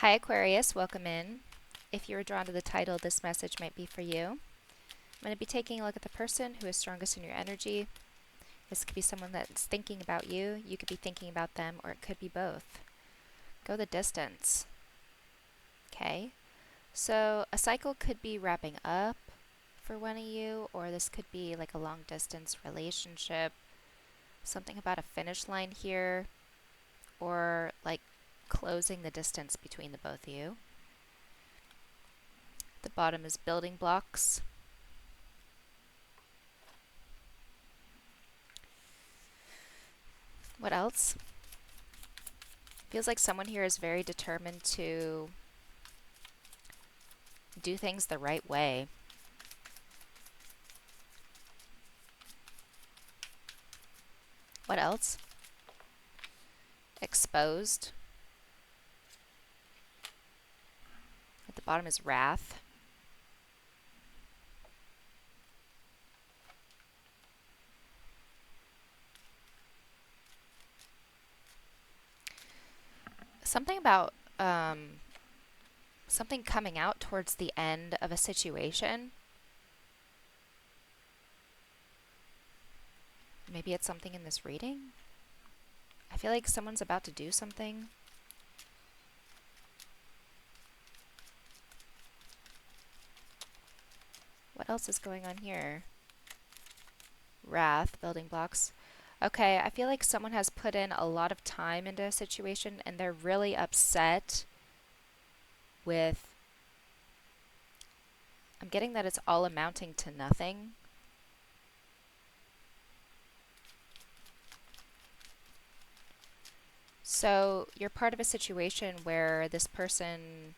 Hi Aquarius, welcome in. If you were drawn to the title, this message might be for you. I'm going to be taking a look at the person who is strongest in your energy. This could be someone that's thinking about you. You could be thinking about them, or it could be both. Go the distance. Okay. So a cycle could be wrapping up for one of you, or this could be like a long distance relationship. Something about a finish line here, or like closing the distance between the both of you. The bottom is building blocks. What else? Feels like someone here is very determined to do things the right way. What else? Exposed. At the bottom is wrath. Something about something coming out towards the end of a situation. Maybe it's something in this reading. I feel like someone's about to do something. What else is going on here? Wrath, building blocks. Okay, I feel like someone has put in a lot of time into a situation and they're really upset with. I'm getting that it's all amounting to nothing. So you're part of a situation where this person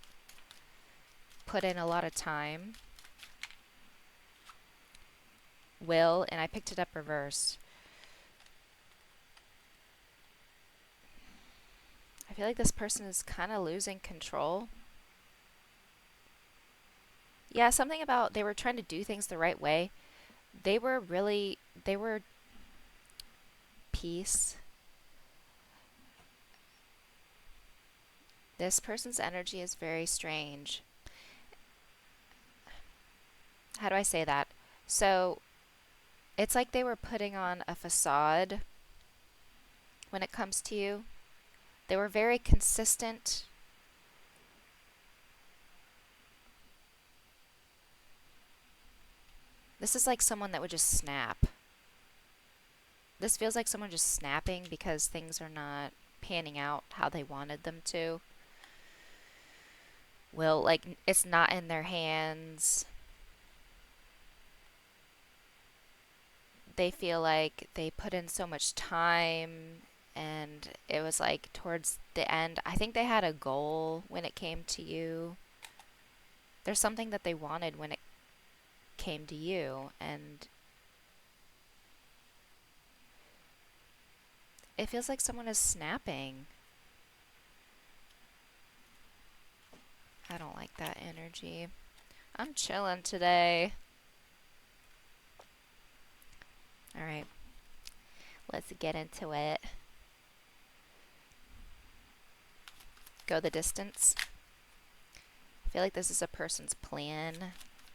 put in a lot of time, will, and I picked it up reversed. I feel like this person is kind of losing control. Yeah, something about they were trying to do things the right way. They were peace. This person's energy is very strange. How do I say that? So it's like they were putting on a facade when it comes to you. They were very consistent. This is like someone that would just snap. This feels like someone just snapping because things are not panning out how they wanted them to. Well, like it's not in their hands. They feel like they put in so much time and it was like towards the end. I think they had a goal when it came to you. There's something that they wanted when it came to you, and it feels like someone is snapping. I don't like that energy. I'm chilling today. All right, let's get into it. Go the distance. I feel like this is a person's plan,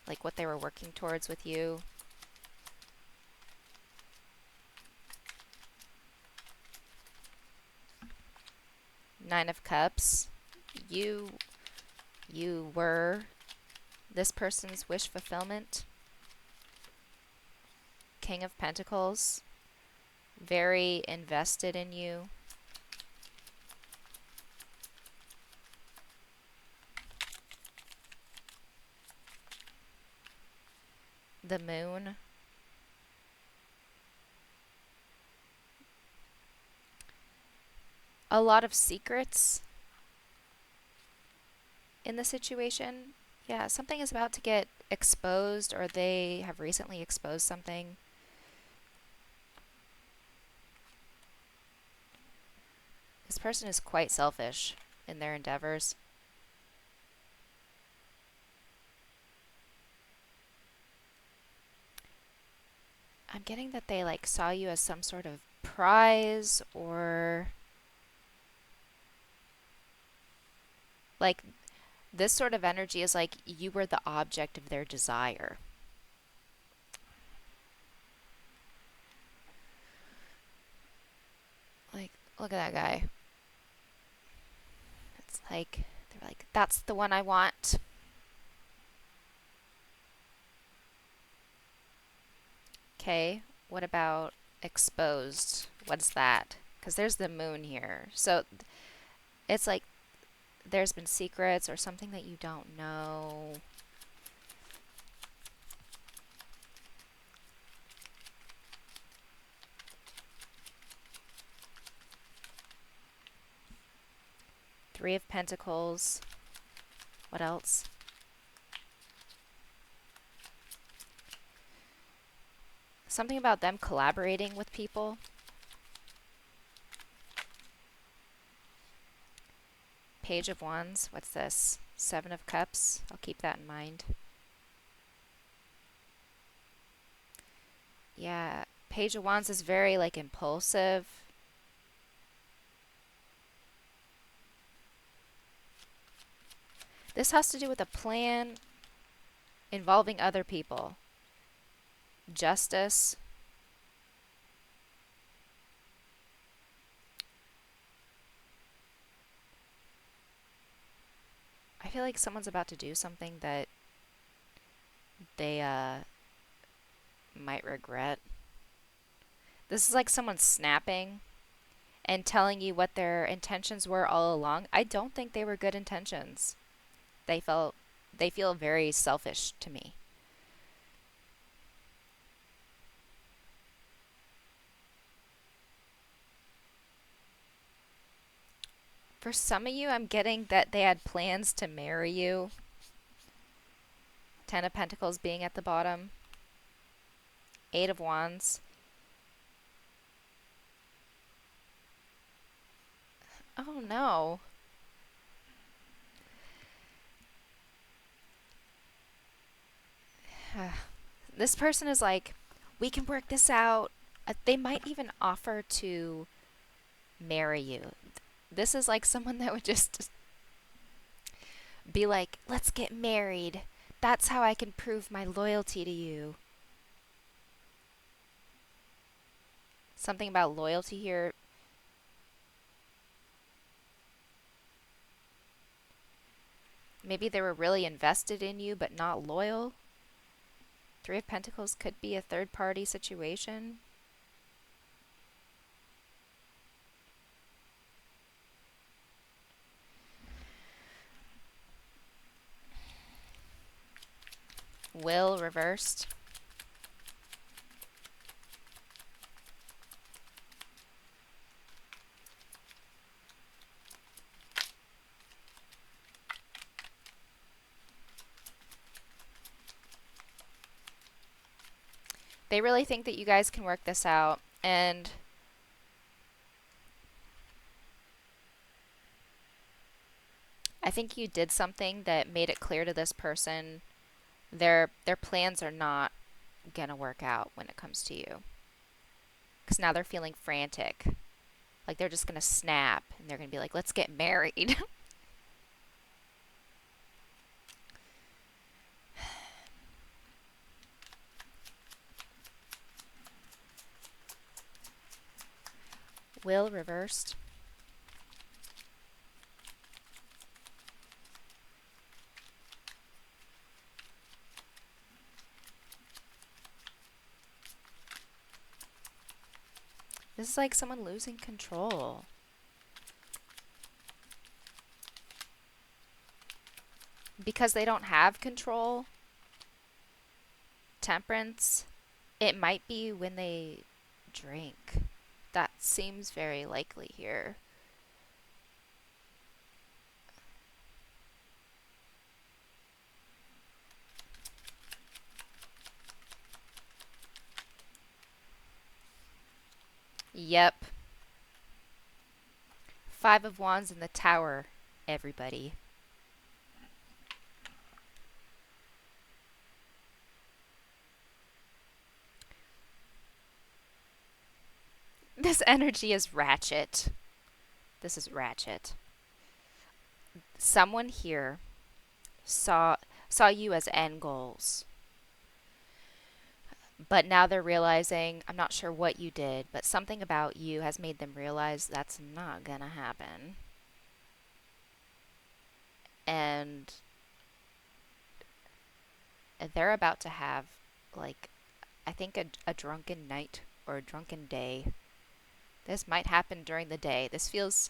like what they were working towards with you. Nine of Cups. You were this person's wish fulfillment. King of Pentacles. Very invested in you. The Moon. A lot of secrets in the situation. Yeah, something is about to get exposed, or they have recently exposed something. This person is quite selfish in their endeavors. I'm getting that they like saw you as some sort of prize, or Like, this sort of energy is like you were the object of their desire. Like, look at that guy. It's like, they're like, that's the one I want. Okay, what about exposed? What's that? Because there's the moon here. So it's like there's been secrets or something that you don't know. Three of Pentacles. What else? Something about them collaborating with people. Page of Wands. What's this? Seven of Cups. I'll keep that in mind. Yeah, Page of Wands is very like impulsive. This has to do with a plan involving other people. Justice. I feel like someone's about to do something that they might regret. This is like someone snapping and telling you what their intentions were all along. I don't think they were good intentions. They feel very selfish to me. For some of you, I'm getting that they had plans to marry you. Ten of Pentacles being at the bottom. Eight of Wands. Oh no. This person is like, we can work this out. They might even offer to marry you. This is like someone that would just be like, let's get married. That's how I can prove my loyalty to you. Something about loyalty here. Maybe they were really invested in you but not loyal. Three of Pentacles could be a third party situation. Will reversed. They really think that you guys can work this out, and I think you did something that made it clear to this person their plans are not gonna work out when it comes to you. Because now they're feeling frantic. Like they're just gonna snap and they're gonna be like, let's get married. Will reversed. This is like someone losing control. Because they don't have control. Temperance. It might be when they drink. That seems very likely here. Yep. Five of Wands in the Tower, everybody. This energy is ratchet. This is ratchet. Someone here saw you as end goals, but now they're realizing, I'm not sure what you did, but something about you has made them realize that's not gonna happen. And they're about to have, like, I think a drunken night or a drunken day. This might happen during the day. This feels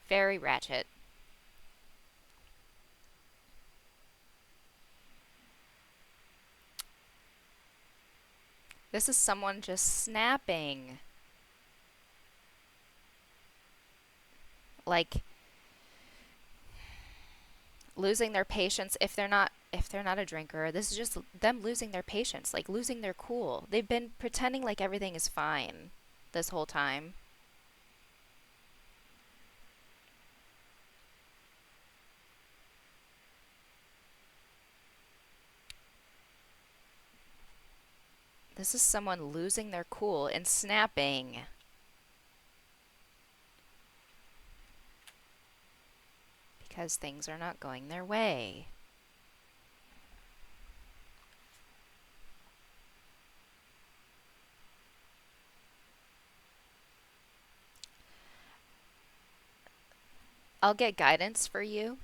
very ratchet. This is someone just snapping. Like losing their patience if they're not a drinker. This is just them losing their patience, like losing their cool. They've been pretending like everything is fine this whole time. This is someone losing their cool and snapping because things are not going their way. I'll get guidance for you.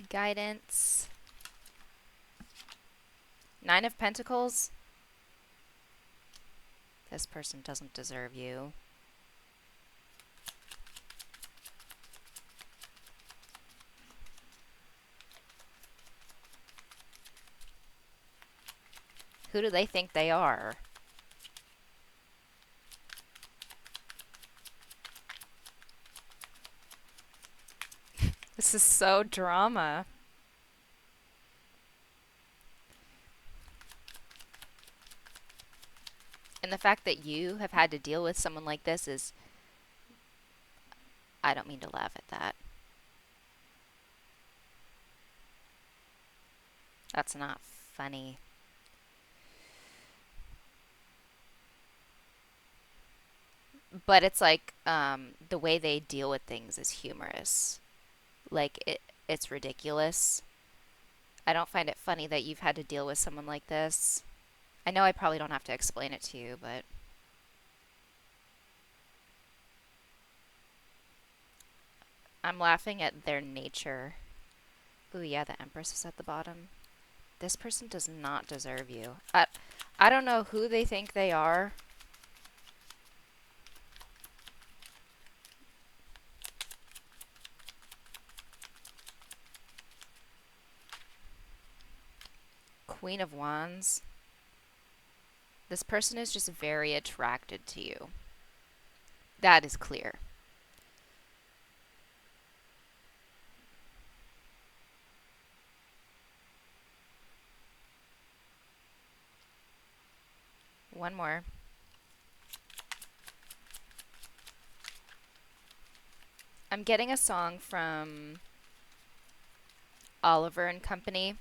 Guidance. Nine of Pentacles. This person doesn't deserve you. Who do they think they are? This is so drama. And the fact that you have had to deal with someone like this is, I don't mean to laugh at that. That's not funny. But it's like the way they deal with things is humorous. Like it's ridiculous. I don't find it funny that you've had to deal with someone like this. I know I probably don't have to explain it to you, but I'm laughing at their nature. Ooh, yeah, the Empress is at the bottom. This person does not deserve you. I don't know who they think they are. Queen of Wands. This person is just very attracted to you. That is clear. One more. I'm getting a song from Oliver and Company,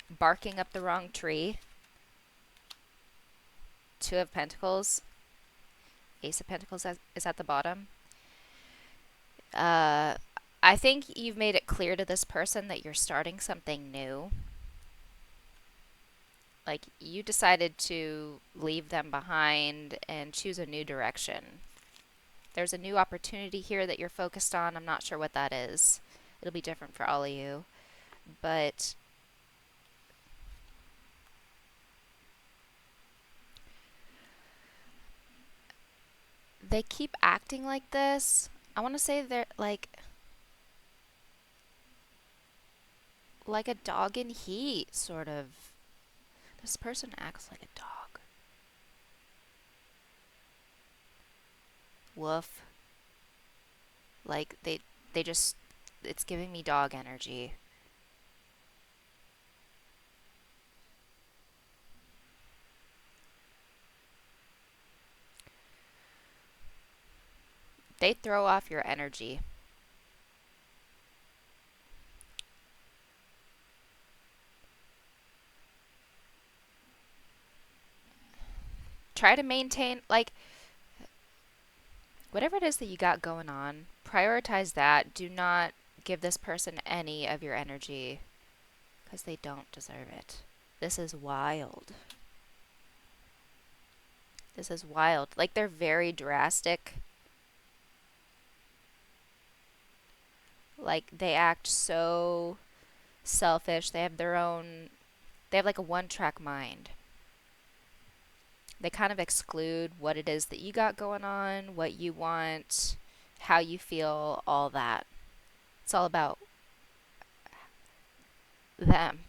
Barking Up the Wrong Tree. Two of Pentacles. Ace of Pentacles is at the bottom. I think you've made it clear to this person that you're starting something new. Like, you decided to leave them behind and choose a new direction. There's a new opportunity here that you're focused on. I'm not sure what that is. It'll be different for all of you. But they keep acting like this. I want to say they're like a dog in heat, sort of. This person acts like a dog. Woof. Like they just, it's giving me dog energy. They throw off your energy. try to maintain, like, whatever it is that you got going on, prioritize that. Do not give this person any of your energy because they don't deserve it. This is wild. This is wild. Like, they're very drastic. Like, they act so selfish. They have their own, they have like a one-track mind. They kind of exclude what it is that you got going on, what you want, how you feel, all that. It's all about them.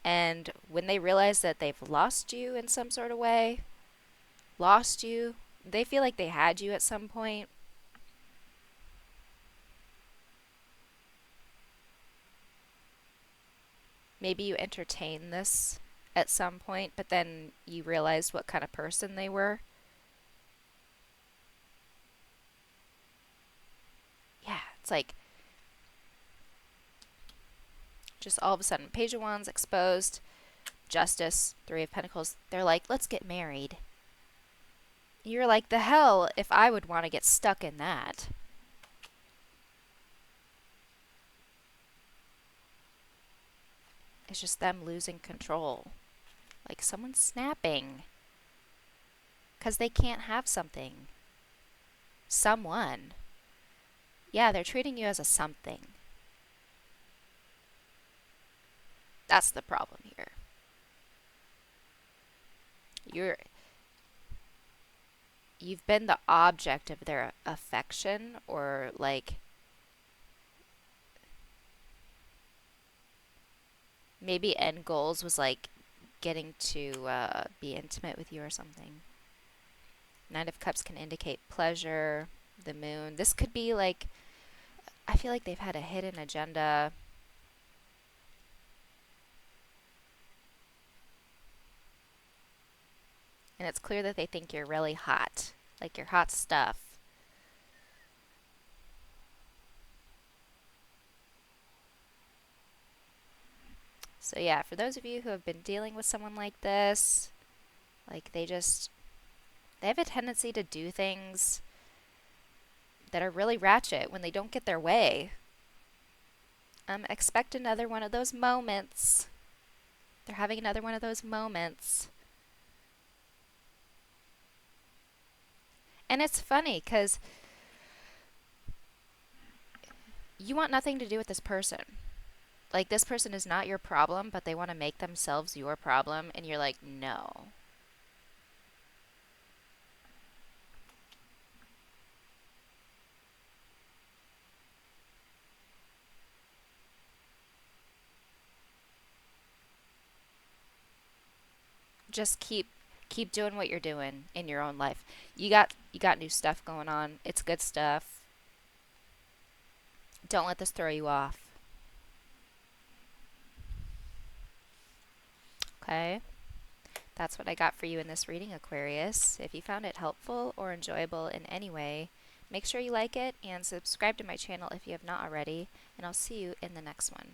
And when they realize that they've lost you in some sort of way, lost you, they feel like they had you at some point. Maybe you entertain this at some point, but then you realized what kind of person they were. Yeah, it's like just all of a sudden, Page of Wands exposed, Justice, Three of Pentacles. They're like, let's get married. You're like, the hell if I would want to get stuck in that. It's just them losing control. Like someone's snapping. Because they can't have something. Someone. Yeah, they're treating you as a something. That's the problem here. You've been the object of their affection, or like maybe end goals was like getting to be intimate with you or something. Nine of Cups can indicate pleasure, the moon. This could be like, I feel like they've had a hidden agenda. And it's clear that they think you're really hot. Like you're hot stuff. So yeah, for those of you who have been dealing with someone like this, like they have a tendency to do things that are really ratchet when they don't get their way. Expect another one of those moments. They're having another one of those moments. And it's funny because you want nothing to do with this person. Like, this person is not your problem, but they want to make themselves your problem, and you're like, no. Just keep doing what you're doing in your own life. You got new stuff going on. It's good stuff. Don't let this throw you off. Okay? That's what I got for you in this reading, Aquarius. If you found it helpful or enjoyable in any way, make sure you like it and subscribe to my channel if you have not already, and I'll see you in the next one.